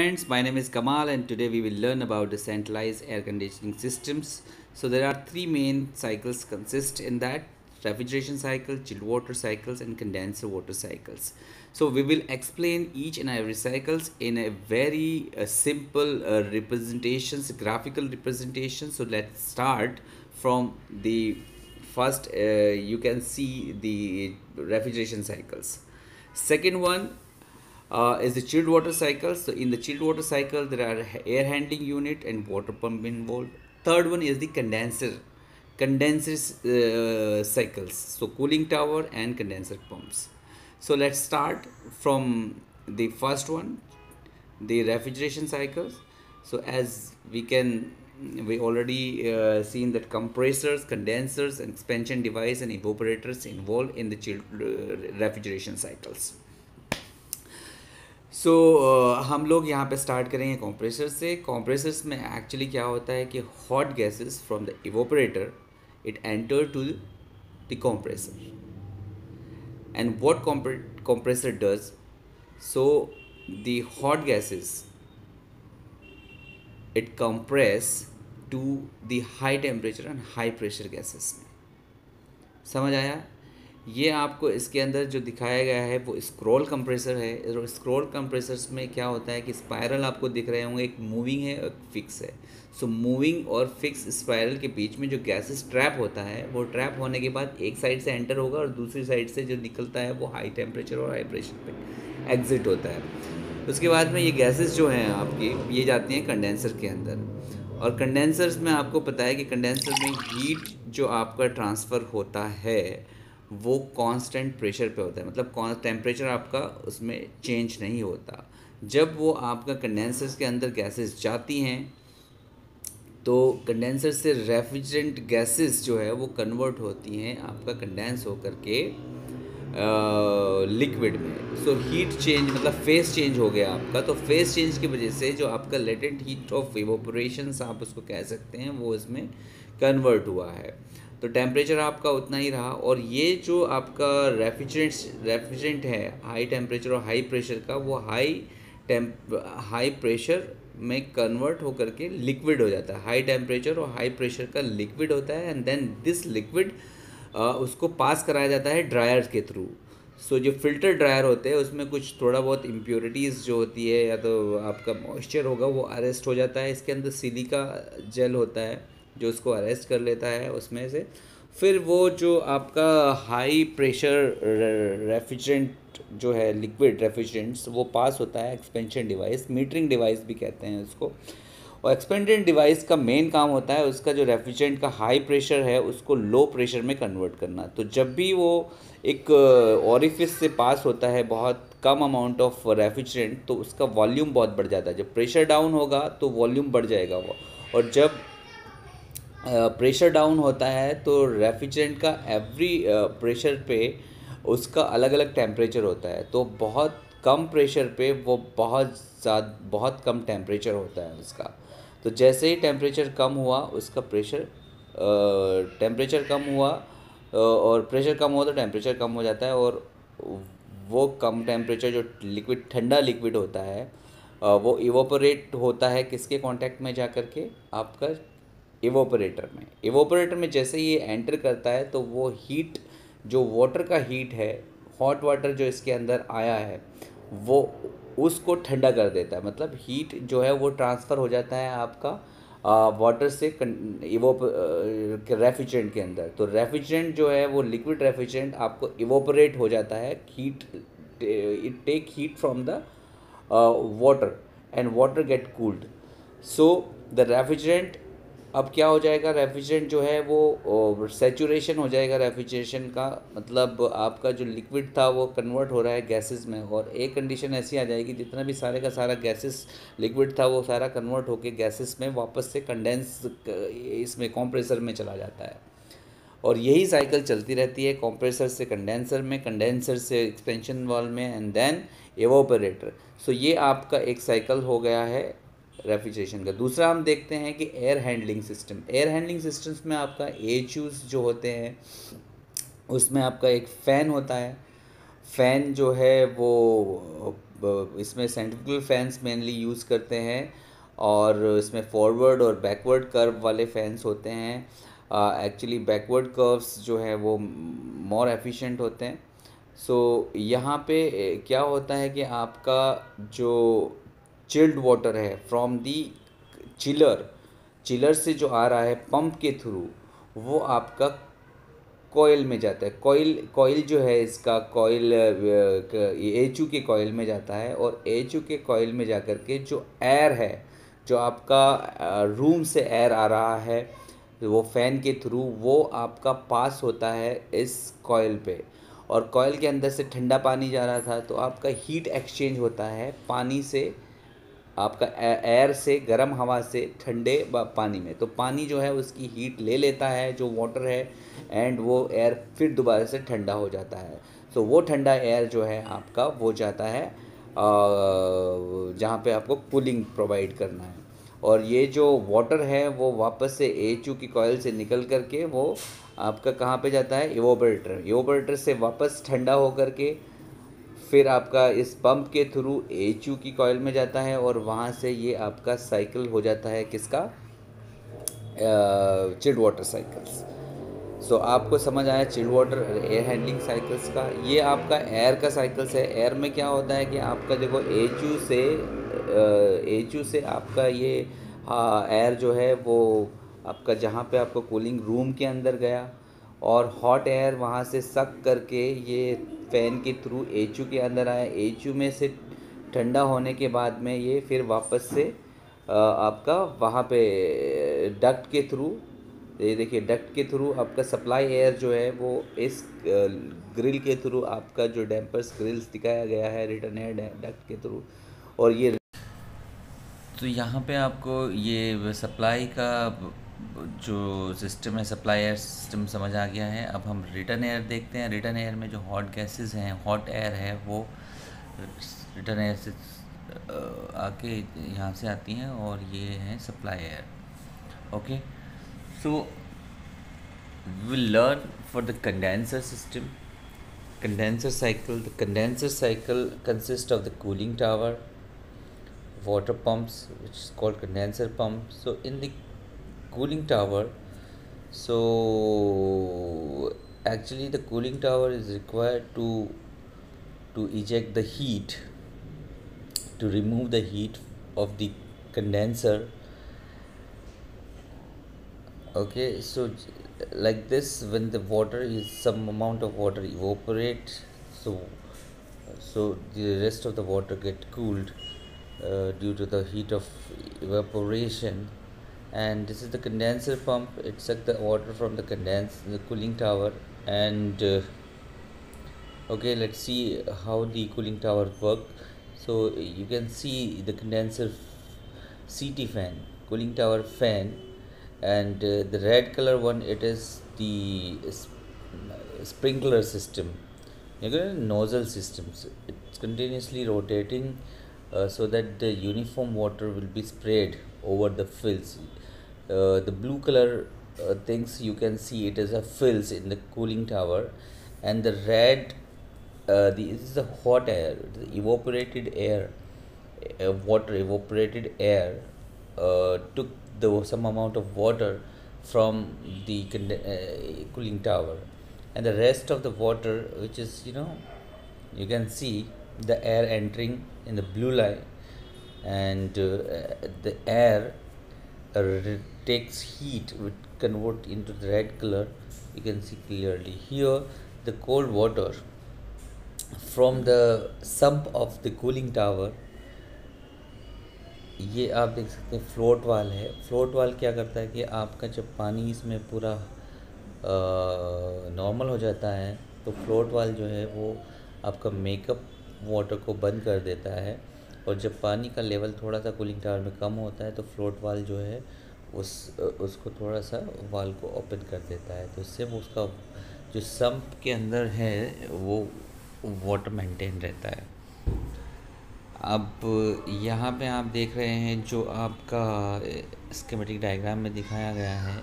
Friends, my name is Kamal and today we will learn about the centralized air conditioning systems. So there are three main cycles consist in that: refrigeration cycle, chilled water cycles and condenser water cycles. So we will explain each and every cycles in a very simple representations, graphical representation. So let's start from the first. You can see the refrigeration cycles. Second one is the chilled water cycle. So in the chilled water cycle, there are air handling unit and water pump involved. Third one is the condenser cycles. So cooling tower and condenser pumps. So let's start from the first one, the refrigeration cycles. So as we already seen that compressors, condensers, and expansion device and evaporators involved in the chilled refrigeration cycles. सो हम लोग यहाँ पे start करेंगे compressor से. Compressors में actually क्या होता है कि hot gases from the evaporator it enter to the compressor. And what compressor does, so the hot gases it compress to the high temperature and high pressure gases में. समझ आया? ये आपको इसके अंदर जो दिखाया गया है वो स्क्रॉल कंप्रेसर है. और स्क्रॉल कंप्रेसर्स में क्या होता है कि स्पायरल आपको दिख रहे होंगे, एक मूविंग है एक फिक्स है. सो मूविंग और फिक्स स्पायरल के बीच में जो गैसेस ट्रैप होता है वो ट्रैप होने के बाद एक साइड से एंटर होगा और दूसरी साइड से जो निकलता है वो हाई टेम्परेचर और हाई प्रेशर पे एग्जिट होता है. उसके बाद में ये गैसेस जो हैं आपकी ये जाती हैं कंडेंसर के अंदर. और कंडेंसर्स में आपको पता है कि कंडेंसर में हीट जो आपका ट्रांसफ़र होता है वो कांस्टेंट प्रेशर पे होता है, मतलब टेम्परेचर आपका उसमें चेंज नहीं होता. जब वो आपका कंडेंसर्स के अंदर गैसेस जाती हैं तो कंडेंसर से रेफ्रिजरेंट गैसेस जो है वो कन्वर्ट होती हैं आपका कंडेंस होकर के लिक्विड में. सो हीट चेंज मतलब फेस चेंज हो गया आपका. तो फेस चेंज की वजह से जो आपका लेटेंट हीट ऑफ इवोपरेशन आप उसको कह सकते हैं वो इसमें कन्वर्ट हुआ है. तो टेम्परेचर आपका उतना ही रहा. और ये जो आपका रेफ्रिजरेंट है हाई टेम्परेचर और हाई प्रेशर का, वो हाई प्रेशर में कन्वर्ट होकर के लिक्विड हो जाता है. हाई टेम्परेचर और हाई प्रेशर का लिक्विड होता है एंड देन दिस लिक्विड उसको पास कराया जाता है ड्रायर के थ्रू. सो जो फिल्टर ड्रायर होते हैं उसमें कुछ थोड़ा बहुत इम्प्योरिटीज़ जो होती है या तो आपका मॉइस्चर होगा वो अरेस्ट हो जाता है. इसके अंदर सिलिका जेल होता है जो उसको अरेस्ट कर लेता है उसमें से. फिर वो जो आपका हाई प्रेशर रेफ्रिजरेंट जो है लिक्विड रेफ्रिजरेंट्स वो पास होता है एक्सपेंशन डिवाइस, मीटरिंग डिवाइस भी कहते हैं उसको. और एक्सपेंडेंट डिवाइस का मेन काम होता है उसका जो रेफ्रिजरेंट का हाई प्रेशर है उसको लो प्रेशर में कन्वर्ट करना. तो जब भी वो एक ऑरिफिस से पास होता है बहुत कम अमाउंट ऑफ रेफ्रिजरेंट तो उसका वॉल्यूम बहुत बढ़ जाता है. जब प्रेशर डाउन होगा तो वॉल्यूम बढ़ जाएगा वो. और जब प्रेशर डाउन होता है तो रेफ्रिजरेंट का एवरी प्रेशर पे उसका अलग अलग टेम्परेचर होता है. तो बहुत कम प्रेशर पे वो बहुत कम टेम्परेचर होता है उसका. तो जैसे ही टेम्परेचर कम हुआ उसका टेम्परेचर कम हुआ और प्रेशर कम हुआ तो टेम्परेचर कम हो जाता है. और वो कम टेम्परेचर जो लिक्विड ठंडा लिक्विड होता है वो इवोपरेट होता है किसके कांटेक्ट में जा कर के, आपका इवोपरेटर में जैसे ही ये एंटर करता है तो वो हीट जो वाटर का हीट है, हॉट वाटर जो इसके अंदर आया है वो उसको ठंडा कर देता है. मतलब हीट जो है वो ट्रांसफ़र हो जाता है आपका वाटर से रेफ्रिजरेंट के अंदर. तो रेफ्रिजरेंट जो है वो लिक्विड रेफ्रिजरेंट आपको इवोपरेट हो जाता है. It take heat from the water and water get cooled. So the refrigerant अब क्या हो जाएगा, रेफ्रिजरेंट जो है वो सैचुरेशन हो जाएगा. रेफ्रिजरेशन का मतलब आपका जो लिक्विड था वो कन्वर्ट हो रहा है गैसेस में. और एक कंडीशन ऐसी आ जाएगी जितना भी सारे का सारा गैसेस लिक्विड था वो सारा कन्वर्ट होके गैसेस में वापस से कंडेंस इसमें कंप्रेसर में चला जाता है. और यही साइकिल चलती रहती है कंप्रेसर से कंडेंसर में, कंडेंसर से एक्सपेंशन वाल्व में एंड देन एवोपरेटर. सो ये आपका एक साइकिल हो गया है रेफ्रिजरेशन का. दूसरा हम देखते हैं कि air handling system. Air handling systems में आपका एचयूज़ जो होते हैं उसमें आपका एक फ़ैन होता है. फ़ैन जो है वो इसमें सेंट्रीफ्यूगल फैंस मेनली यूज़ करते हैं और इसमें फॉरवर्ड और बैकवर्ड कर्व वाले फैंस होते हैं। एक्चुअली बैकवर्ड कर्व्स जो है वो मोर एफिशिएंट होते हैं। सो यहाँ पे क्या होता है कि आपका जो चिल्ड वाटर है फ्रॉम दी चिलर से जो आ रहा है पंप के थ्रू, वो आपका कॉइल में जाता है। कॉइल जो है इसका कॉइल एच यू के कॉइल में जाता है और एच यू के कॉइल में जाकर के जो एयर है, जो आपका रूम से एयर आ रहा है वो फैन के थ्रू, वो आपका पास होता है इस कॉइल पे, और कॉइल के अंदर से ठंडा पानी जा रहा था तो आपका हीट एक्सचेंज होता है पानी से, आपका एयर से, गर्म हवा से ठंडे पानी में। तो पानी जो है उसकी हीट ले लेता है जो वाटर है, एंड वो एयर फिर दोबारा से ठंडा हो जाता है। सो वो ठंडा एयर जो है आपका वो जाता है जहाँ पे आपको कूलिंग प्रोवाइड करना है, और ये जो वाटर है वो वापस से एच की कॉइल से निकल करके वो आपका कहाँ पे जाता है, इवोपरेटर से वापस ठंडा होकर के फिर आपका इस पंप के थ्रू एच की कॉइल में जाता है, और वहाँ से ये आपका साइकिल हो जाता है किसका, चिल्ड वाटर साइकिल्स। सो आपको समझ आया chilled water air handling cycles का। ये आपका एयर का साइकिल्स है। एयर में क्या होता है कि आपका देखो एच यू से आपका ये एयर जो है वो आपका जहाँ पे आपको कूलिंग रूम के अंदर गया, और हॉट एयर वहाँ से सक करके ये फ़ैन के थ्रू एच यू के अंदर आया। एच यू में से ठंडा होने के बाद में ये फिर वापस से आपका वहाँ पे डक्ट के थ्रू, ये देखिए डक्ट के थ्रू आपका सप्लाई एयर जो है वो इस ग्रिल के थ्रू, आपका जो डैम्पर्स ग्रिल्स दिखाया गया है रिटर्न एयर डक्ट के थ्रू, और ये तो यहाँ पे आपको ये सप्लाई का जो सिस्टम है, सप्लाई एयर सिस्टम समझ आ गया है। अब हम रिटर्न एयर देखते हैं। रिटर्न एयर में जो हॉट गैसेस हैं, हॉट एयर है, वो रिटर्न एयर से आके यहाँ से आती हैं, और ये है supply air. Okay, so we will learn for the condenser system, condenser cycle. The condenser cycle consists of the cooling tower, water pumps, which is called condenser pump. So in the cooling tower, so actually the cooling tower is required to eject the heat, to remove the heat of the condenser. Okay, so like this, when the water is, some amount of water evaporate, so the rest of the water get cooled due to the heat of evaporation. And this is the condenser pump. It sucks the water from the cooling tower. And okay, let's see how the cooling tower work. So you can see the condenser CT fan, cooling tower fan, and the red color one, it is the sprinkler system, nozzle systems. It's continuously rotating so that the uniform water will be sprayed over the fills. The blue color things, you can see it is a fills in the cooling tower, and the red this is the hot air, the evaporated air, evaporated air took some amount of water from the cooling tower, and the rest of the water, which is, you can see the air entering in the blue line, and the air takes heat, which convert into the red color. You can see clearly here the cold water from the sump of the cooling tower. ये आप देख सकते हैं float वाल है। Float वाल क्या करता है कि आपका जब पानी इसमें पूरा नॉर्मल हो जाता है तो फ्लोट वाल जो है वो आपका मेकअप वाटर को बंद कर देता है, और जब पानी का लेवल थोड़ा सा कूलिंग टावर में कम होता है तो फ्लोट वाल जो है उसको थोड़ा सा वाल को ओपन कर देता है, तो इससे वो उसका जो सम्प के अंदर है वो वाटर मेंटेन रहता है। अब यहाँ पे आप देख रहे हैं जो आपका स्कीमेटिक डायग्राम में दिखाया गया है,